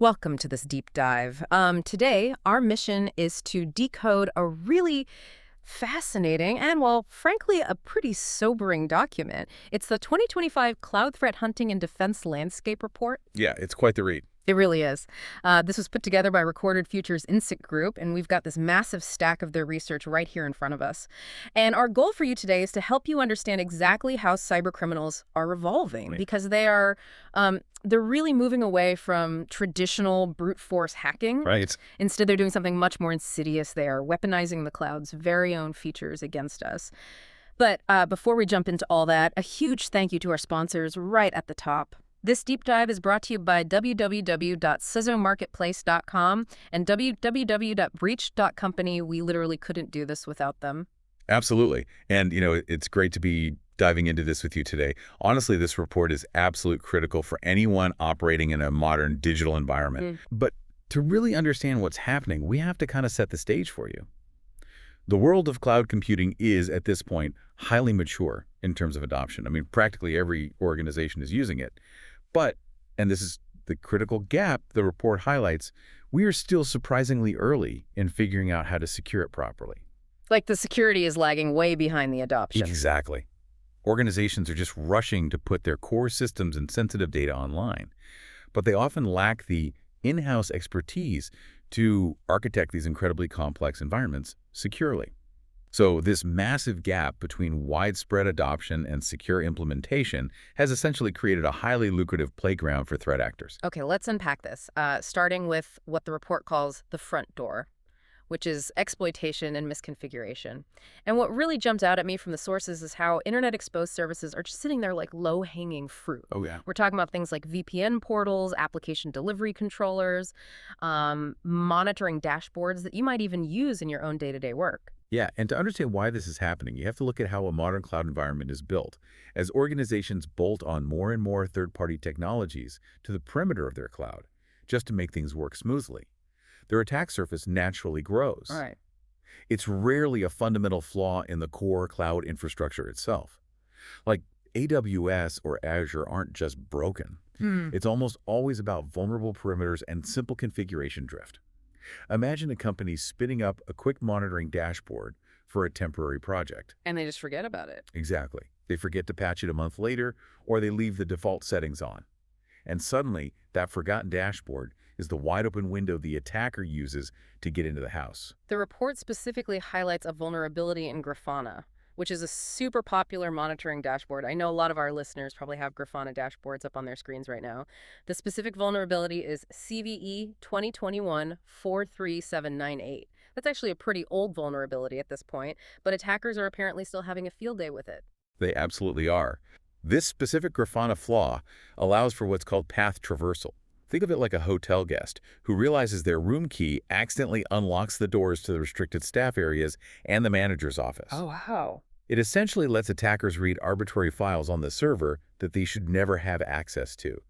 Welcome to this deep dive. Today, our mission is to decode a really fascinating and, well, frankly, a pretty sobering document. It's the 2025 Cloud Threat Hunting and Defense Landscape Report. Yeah, it's quite the read. It really is. This was put together by Recorded Futures Insight Group, and we've got this massive stack of their research right here in front of us. And our goal for you today is to help you understand exactly how cybercriminals are evolving, Right. because they're really moving away from traditional brute force hacking. Right. Instead, they're doing something much more insidious. They are weaponizing the cloud's very own features against us. But before we jump into all that, a huge thank you to our sponsors right at the top. This deep dive is brought to you by www.cisomarketplace.com and www.breach.company. We literally couldn't do this without them. Absolutely. And, it's great to be diving into this with you today. Honestly, this report is absolute critical for anyone operating in a modern digital environment. But to really understand what's happening, we have to kind of set the stage for you. The world of cloud computing is, at this point, highly mature in terms of adoption. I mean, practically every organization is using it. But, and this is the critical gap the report highlights, we are still surprisingly early in figuring out how to secure it properly. Like the security is lagging way behind the adoption. Exactly. Organizations are just rushing to put their core systems and sensitive data online, but they often lack the in-house expertise to architect these incredibly complex environments securely. So this massive gap between widespread adoption and secure implementation has essentially created a highly lucrative playground for threat actors. Okay, let's unpack this, starting with what the report calls the front door, which is exploitation and misconfiguration. And what really jumped out at me from the sources is how internet-exposed services are just sitting there like low-hanging fruit. Oh, yeah. We're talking about things like VPN portals, application delivery controllers, monitoring dashboards that you might even use in your own day-to-day work. Yeah, and to understand why this is happening, you have to look at how a modern cloud environment is built. As organizations bolt on more and more third-party technologies to the perimeter of their cloud, just to make things work smoothly, their attack surface naturally grows. All right. It's rarely a fundamental flaw in the core cloud infrastructure itself. Like AWS or Azure aren't just broken. It's almost always about vulnerable perimeters and simple configuration drift. Imagine a company spinning up a quick monitoring dashboard for a temporary project. And they just forget about it. Exactly. They forget to patch it a month later, or they leave the default settings on. And suddenly, that forgotten dashboard is the wide-open window the attacker uses to get into the house. The report specifically highlights a vulnerability in Grafana, which is a super popular monitoring dashboard. I know a lot of our listeners probably have Grafana dashboards up on their screens right now. The specific vulnerability is CVE 2021-43798. That's actually a pretty old vulnerability at this point, but attackers are apparently still having a field day with it. They absolutely are. This specific Grafana flaw allows for what's called path traversal. Think of it like a hotel guest who realizes their room key accidentally unlocks the doors to the restricted staff areas and the manager's office. Oh, wow. It essentially lets attackers read arbitrary files on the server that they should never have access to.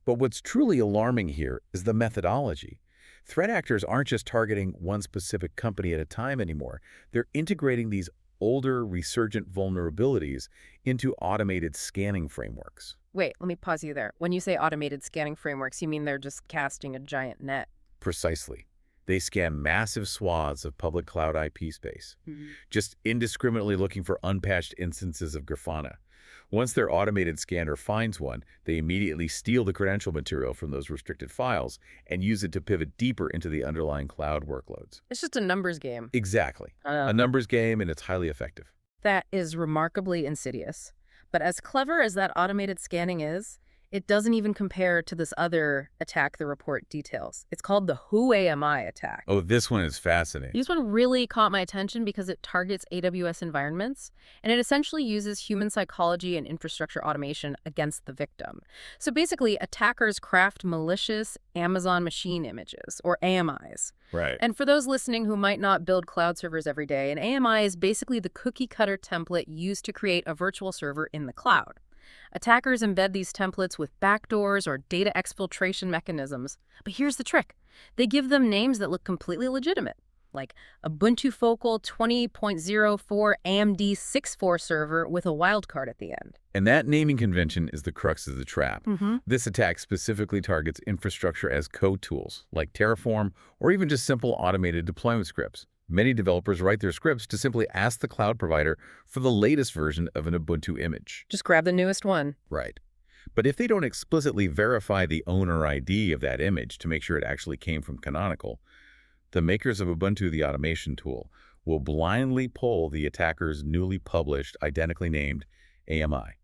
But what's truly alarming here is the methodology. Threat actors aren't just targeting one specific company at a time anymore. They're integrating these older, resurgent vulnerabilities into automated scanning frameworks. Wait, let me pause you there. When you say automated scanning frameworks, you mean they're just casting a giant net? Precisely. They scan massive swaths of public cloud IP space, just indiscriminately looking for unpatched instances of Grafana. Once their automated scanner finds one, they immediately steal the credential material from those restricted files and use it to pivot deeper into the underlying cloud workloads. It's just a numbers game. Exactly. A numbers game, and it's highly effective. That is remarkably insidious. But as clever as that automated scanning is, it doesn't even compare to this other attack the report details. It's called the Who Am I attack. Oh, this one is fascinating. This one really caught my attention because it targets AWS environments, and it essentially uses human psychology and infrastructure automation against the victim. So basically, attackers craft malicious Amazon machine images, or AMIs. Right. And for those listening who might not build cloud servers every day, an AMI is basically the cookie-cutter template used to create a virtual server in the cloud. Attackers embed these templates with backdoors or data exfiltration mechanisms. But here's the trick. They give them names that look completely legitimate, like Ubuntu Focal 20.04 AMD 6.4 server with a wildcard at the end. And that naming convention is the crux of the trap. Mm-hmm. This attack specifically targets infrastructure as code tools, like Terraform, or even just simple automated deployment scripts. Many developers write their scripts to simply ask the cloud provider for the latest version of an Ubuntu image. Just grab the newest one. Right. But if they don't explicitly verify the owner ID of that image to make sure it actually came from Canonical, the makers of Ubuntu, the automation tool, will blindly pull the attacker's newly published, identically named AMI,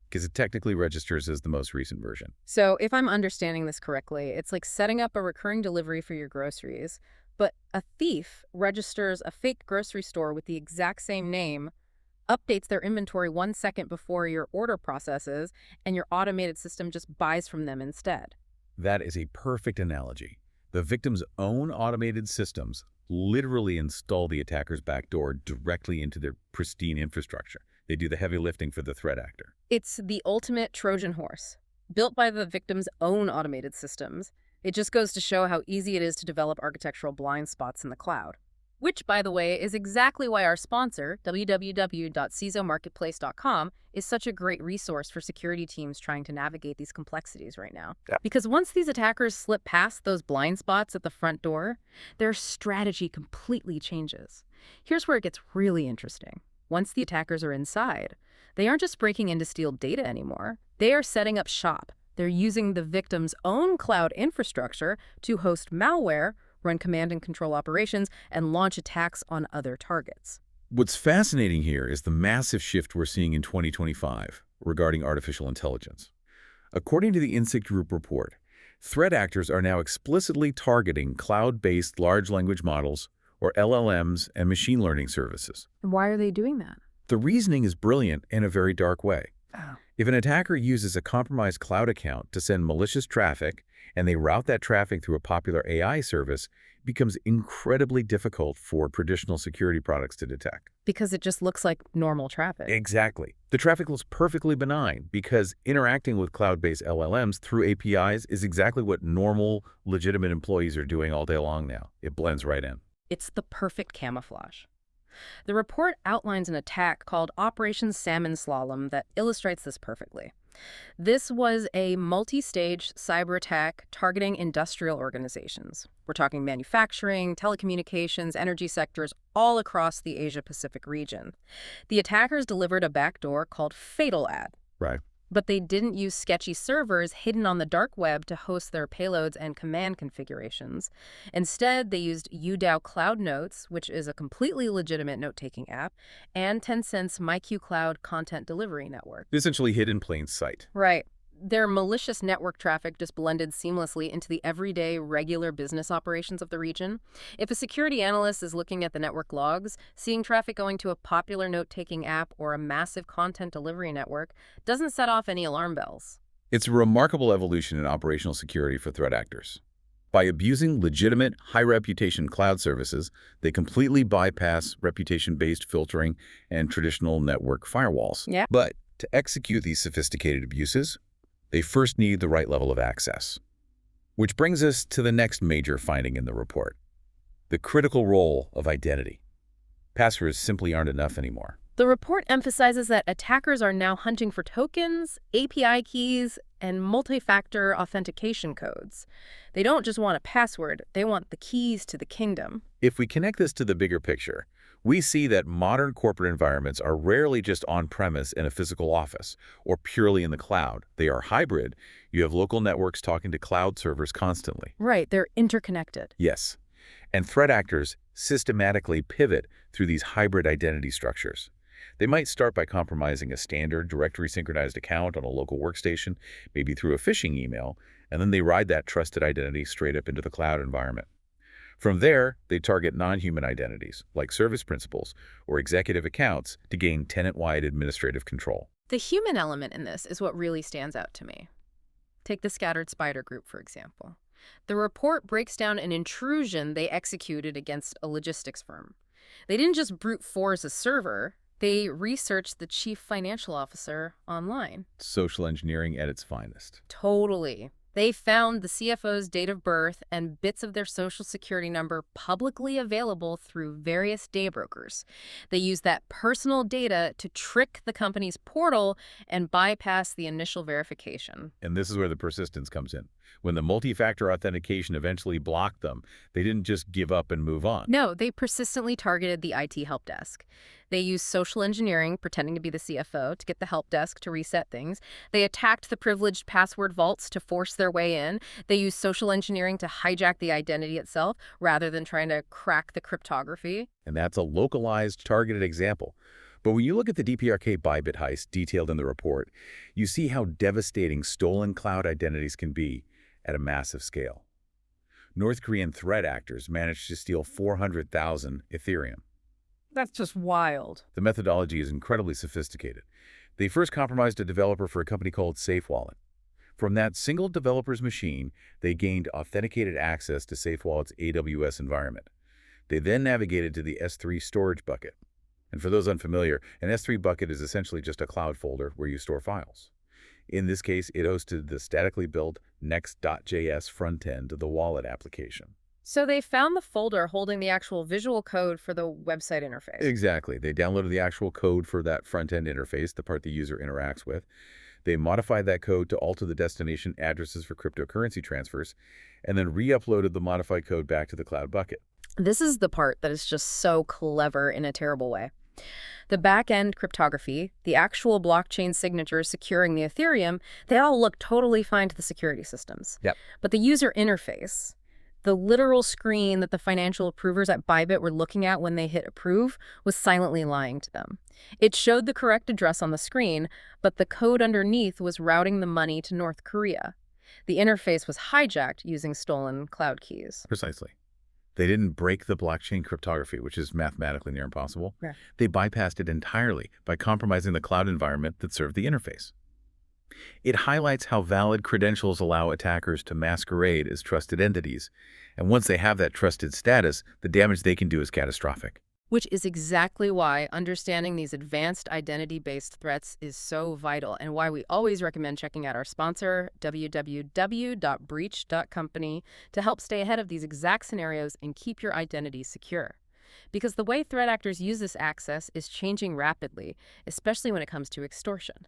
because it technically registers as the most recent version. So if I'm understanding this correctly, it's like setting up a recurring delivery for your groceries, but a thief registers a fake grocery store with the exact same name, updates their inventory 1 second before your order processes, and your automated system just buys from them instead. That is a perfect analogy. The victim's own automated systems literally install the attacker's backdoor directly into their pristine infrastructure. They do the heavy lifting for the threat actor. It's the ultimate Trojan horse, built by the victim's own automated systems. It just goes to show how easy it is to develop architectural blind spots in the cloud. Which, by the way, is exactly why our sponsor, www.cisomarketplace.com, is such a great resource for security teams trying to navigate these complexities right now. Yeah. Because once these attackers slip past those blind spots at the front door, their strategy completely changes. Here's where it gets really interesting. Once the attackers are inside, they aren't just breaking in to steal data anymore. They are setting up shop. They're using the victim's own cloud infrastructure to host malware, run command and control operations, and launch attacks on other targets. What's fascinating here is the massive shift we're seeing in 2025 regarding artificial intelligence. According to the Insect Group report, threat actors are now explicitly targeting cloud-based large language models, or LLMs, and machine learning services. And why are they doing that? The reasoning is brilliant in a very dark way. Oh. If an attacker uses a compromised cloud account to send malicious traffic, and they route that traffic through a popular AI service, it becomes incredibly difficult for traditional security products to detect. Because it just looks like normal traffic. Exactly. The traffic looks perfectly benign because interacting with cloud-based LLMs through APIs is exactly what normal, legitimate employees are doing all day long now. It blends right in. It's the perfect camouflage. The report outlines an attack called Operation Salmon Slalom that illustrates this perfectly. This was a multi-stage cyber attack targeting industrial organizations. We're talking manufacturing, telecommunications, energy sectors all across the Asia-Pacific region. The attackers delivered a backdoor called Fatal Ad. Right. But they didn't use sketchy servers hidden on the dark web to host their payloads and command configurations. Instead, they used UDAO Cloud Notes, which is a completely legitimate note-taking app, and Tencent's MyQCloud content delivery network. Essentially hid in plain sight. Right. Their malicious network traffic just blended seamlessly into the everyday, regular business operations of the region. If a security analyst is looking at the network logs, seeing traffic going to a popular note-taking app or a massive content delivery network doesn't set off any alarm bells. It's a remarkable evolution in operational security for threat actors. By abusing legitimate, high-reputation cloud services, they completely bypass reputation-based filtering and traditional network firewalls. Yeah. But to execute these sophisticated abuses, they first need the right level of access. Which brings us to the next major finding in the report: the critical role of identity. Passwords simply aren't enough anymore. The report emphasizes that attackers are now hunting for tokens, API keys, and multi-factor authentication codes. They don't just want a password, they want the keys to the kingdom. If we connect this to the bigger picture, we see that modern corporate environments are rarely just on-premise in a physical office or purely in the cloud. They are hybrid. You have local networks talking to cloud servers constantly. Right, they're interconnected. Yes. And threat actors systematically pivot through these hybrid identity structures. They might start by compromising a standard directory synchronized account on a local workstation, maybe through a phishing email, and then they ride that trusted identity straight up into the cloud environment. From there, they target non-human identities, like service principals or executive accounts, to gain tenant-wide administrative control. The human element in this is what really stands out to me. Take the scattered spider group, for example. The report breaks down an intrusion they executed against a logistics firm. They didn't just brute force a server, they researched the chief financial officer online. Social engineering at its finest. Totally. They found the CFO's date of birth and bits of their social security number publicly available through various data brokers. They used that personal data to trick the company's portal and bypass the initial verification. And this is where the persistence comes in. When the multi-factor authentication eventually blocked them, they didn't just give up and move on. No, they persistently targeted the IT help desk. They used social engineering, pretending to be the CFO, to get the help desk to reset things. They attacked the privileged password vaults to force their way in. They used social engineering to hijack the identity itself rather than trying to crack the cryptography. And that's a localized, targeted example. But when you look at the DPRK Bybit heist detailed in the report, you see how devastating stolen cloud identities can be at a massive scale. North Korean threat actors managed to steal 400,000 Ethereum. That's just wild. The methodology is incredibly sophisticated. They first compromised a developer for a company called SafeWallet. From that single developer's machine, they gained authenticated access to SafeWallet's AWS environment. They then navigated to the S3 storage bucket. And for those unfamiliar, an S3 bucket is essentially just a cloud folder where you store files. In this case, it hosted the statically built next.js front-end of the wallet application. So they found the folder holding the actual visual code for the website interface. Exactly. They downloaded the actual code for that front-end interface, the part the user interacts with. They modified that code to alter the destination addresses for cryptocurrency transfers, and then re-uploaded the modified code back to the cloud bucket. This is the part that is just so clever in a terrible way. The back-end cryptography, the actual blockchain signatures securing the Ethereum, they all look totally fine to the security systems. Yep. But the user interface, the literal screen that the financial approvers at Bybit were looking at when they hit approve, was silently lying to them. It showed the correct address on the screen, but the code underneath was routing the money to North Korea. The interface was hijacked using stolen cloud keys. Precisely. They didn't break the blockchain cryptography, which is mathematically near impossible. Yeah. They bypassed it entirely by compromising the cloud environment that served the interface. It highlights how valid credentials allow attackers to masquerade as trusted entities. And once they have that trusted status, the damage they can do is catastrophic. Which is exactly why understanding these advanced identity-based threats is so vital and why we always recommend checking out our sponsor, www.breach.company, to help stay ahead of these exact scenarios and keep your identity secure. Because the way threat actors use this access is changing rapidly, especially when it comes to extortion.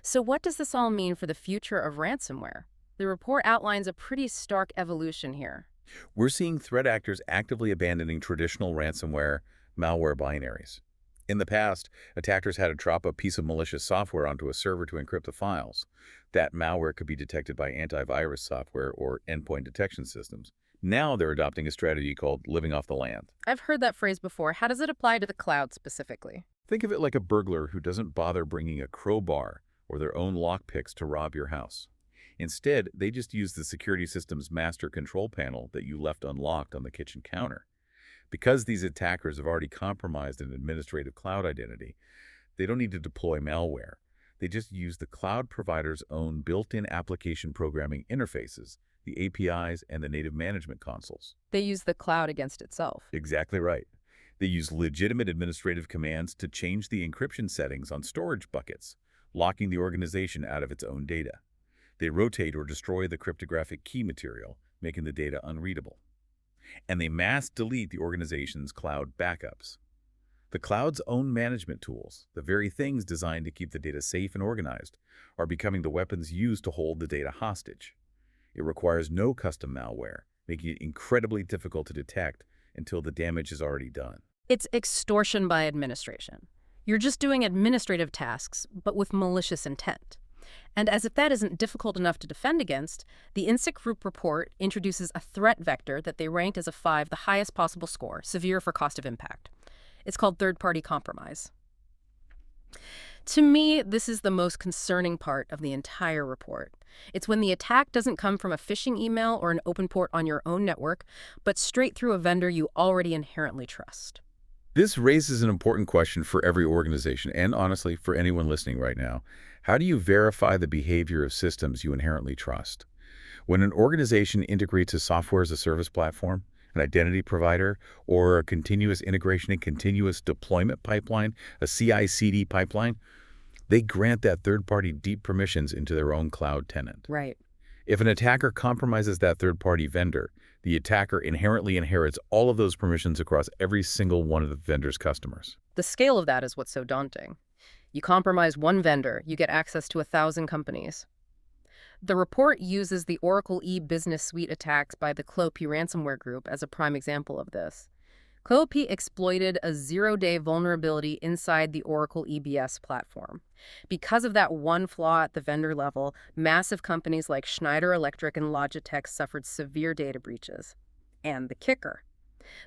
So what does this all mean for the future of ransomware? The report outlines a pretty stark evolution here. We're seeing threat actors actively abandoning traditional ransomware malware binaries. In the past, attackers had to drop a piece of malicious software onto a server to encrypt the files. That malware could be detected by antivirus software or endpoint detection systems. Now they're adopting a strategy called living off the land. I've heard that phrase before. How does it apply to the cloud specifically? Think of it like a burglar who doesn't bother bringing a crowbar or their own lockpicks to rob your house. Instead, they just use the security system's master control panel that you left unlocked on the kitchen counter. Because these attackers have already compromised an administrative cloud identity, they don't need to deploy malware. They just use the cloud provider's own built-in application programming interfaces, the APIs, and the native management consoles. They use the cloud against itself. Exactly right. They use legitimate administrative commands to change the encryption settings on storage buckets, locking the organization out of its own data. They rotate or destroy the cryptographic key material, making the data unreadable. And they mass delete the organization's cloud backups. The cloud's own management tools, the very things designed to keep the data safe and organized, are becoming the weapons used to hold the data hostage. It requires no custom malware, making it incredibly difficult to detect until the damage is already done. It's extortion by administration. You're just doing administrative tasks, but with malicious intent. And as if that isn't difficult enough to defend against, the INSIC Group report introduces a threat vector that they ranked as a 5, the highest possible score, severe for cost of impact. It's called third-party compromise. To me, this is the most concerning part of the entire report. It's when the attack doesn't come from a phishing email or an open port on your own network, but straight through a vendor you already inherently trust. This raises an important question for every organization, and honestly, for anyone listening right now. How do you verify the behavior of systems you inherently trust? When an organization integrates a software as a service platform, an identity provider, or a continuous integration and continuous deployment pipeline, a CI/CD pipeline, they grant that third party deep permissions into their own cloud tenant. Right. If an attacker compromises that third-party vendor, the attacker inherently inherits all of those permissions across every single one of the vendor's customers. The scale of that is what's so daunting. You compromise one vendor, you get access to 1,000 companies. The report uses the Oracle e-Business Suite attacks by the CloP ransomware group as a prime example of this. CloP exploited a zero-day vulnerability inside the Oracle EBS platform. Because of that one flaw at the vendor level, massive companies like Schneider Electric and Logitech suffered severe data breaches. And the kicker,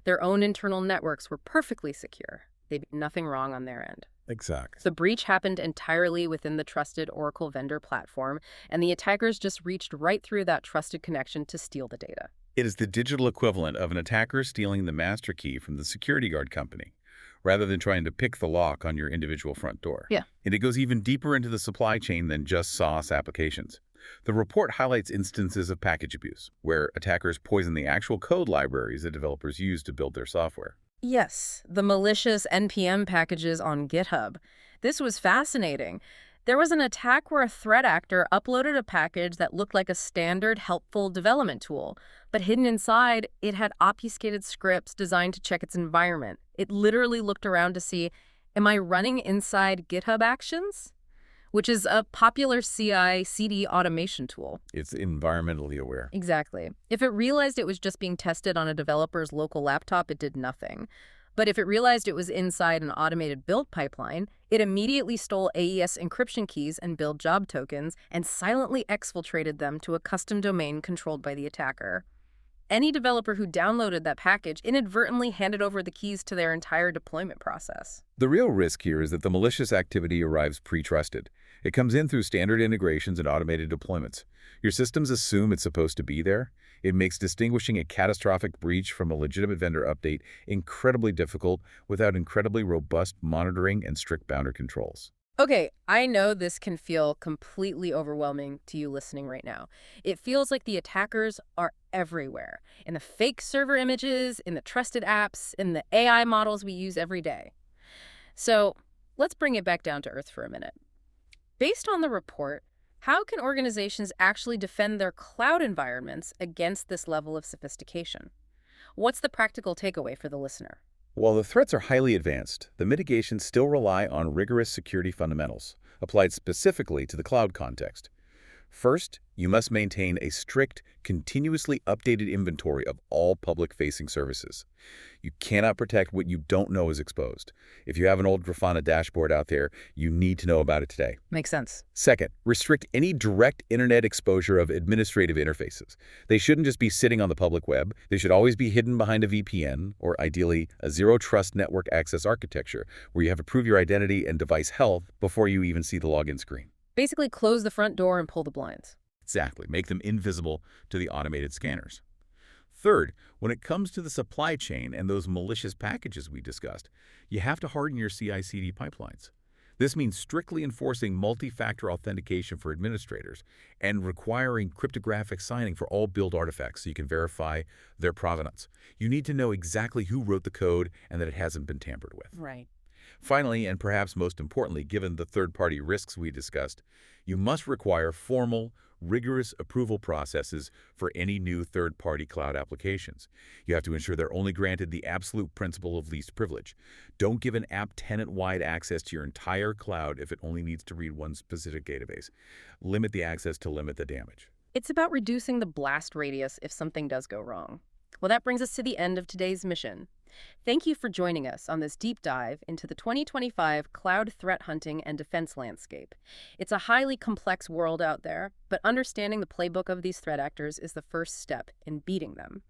their own internal networks were perfectly secure. They did nothing wrong on their end. Exactly. The breach happened entirely within the trusted Oracle vendor platform, and the attackers just reached right through that trusted connection to steal the data. It is the digital equivalent of an attacker stealing the master key from the security guard company, rather than trying to pick the lock on your individual front door. Yeah. And it goes even deeper into the supply chain than just SaaS applications. The report highlights instances of package abuse, where attackers poison the actual code libraries that developers use to build their software. Yes, the malicious NPM packages on GitHub. This was fascinating. There was an attack where a threat actor uploaded a package that looked like a standard helpful development tool, but hidden inside, it had obfuscated scripts designed to check its environment. It literally looked around to see, am I running inside GitHub Actions? Which is a popular CI/CD automation tool. It's environmentally aware. Exactly. If it realized it was just being tested on a developer's local laptop, it did nothing. But if it realized it was inside an automated build pipeline, it immediately stole AES encryption keys and build job tokens and silently exfiltrated them to a custom domain controlled by the attacker. Any developer who downloaded that package inadvertently handed over the keys to their entire deployment process. The real risk here is that the malicious activity arrives pre-trusted. It comes in through standard integrations and automated deployments. Your systems assume it's supposed to be there. It makes distinguishing a catastrophic breach from a legitimate vendor update incredibly difficult without incredibly robust monitoring and strict boundary controls. Okay, I know this can feel completely overwhelming to you listening right now. It feels like the attackers are everywhere, in the fake server images, in the trusted apps, in the AI models we use every day. So let's bring it back down to earth for a minute. Based on the report, how can organizations actually defend their cloud environments against this level of sophistication? What's the practical takeaway for the listener? While the threats are highly advanced, the mitigations still rely on rigorous security fundamentals, applied specifically to the cloud context. First, you must maintain a strict, continuously updated inventory of all public-facing services. You cannot protect what you don't know is exposed. If you have an old Grafana dashboard out there, you need to know about it today. Makes sense. Second, restrict any direct internet exposure of administrative interfaces. They shouldn't just be sitting on the public web. They should always be hidden behind a VPN, or ideally, a zero-trust network access architecture, where you have to prove your identity and device health before you even see the login screen. Basically, close the front door and pull the blinds. Exactly. Make them invisible to the automated scanners. Third, when it comes to the supply chain and those malicious packages we discussed, you have to harden your CI/CD pipelines. This means strictly enforcing multi-factor authentication for administrators and requiring cryptographic signing for all build artifacts so you can verify their provenance. You need to know exactly who wrote the code and that it hasn't been tampered with. Right. Finally, and perhaps most importantly, given the third-party risks we discussed, you must require formal, rigorous approval processes for any new third-party cloud applications. You have to ensure they're only granted the absolute principle of least privilege. Don't give an app tenant-wide access to your entire cloud if it only needs to read one specific database. Limit the access to limit the damage. It's about reducing the blast radius if something does go wrong. Well, that brings us to the end of today's mission. Thank you for joining us on this deep dive into the 2025 cloud threat hunting and defense landscape. It's a highly complex world out there, but understanding the playbook of these threat actors is the first step in beating them.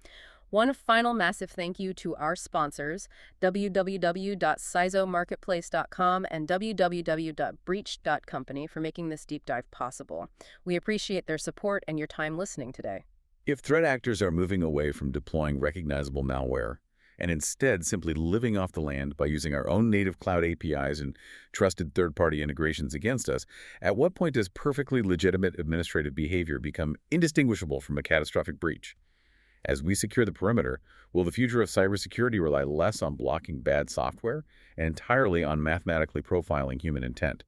One final massive thank you to our sponsors, www.cisomarketplace.com and www.breach.company, for making this deep dive possible. We appreciate their support and your time listening today. If threat actors are moving away from deploying recognizable malware and instead simply living off the land by using our own native cloud APIs and trusted third-party integrations against us, at what point does perfectly legitimate administrative behavior become indistinguishable from a catastrophic breach? As we secure the perimeter, will the future of cybersecurity rely less on blocking bad software and entirely on mathematically profiling human intent?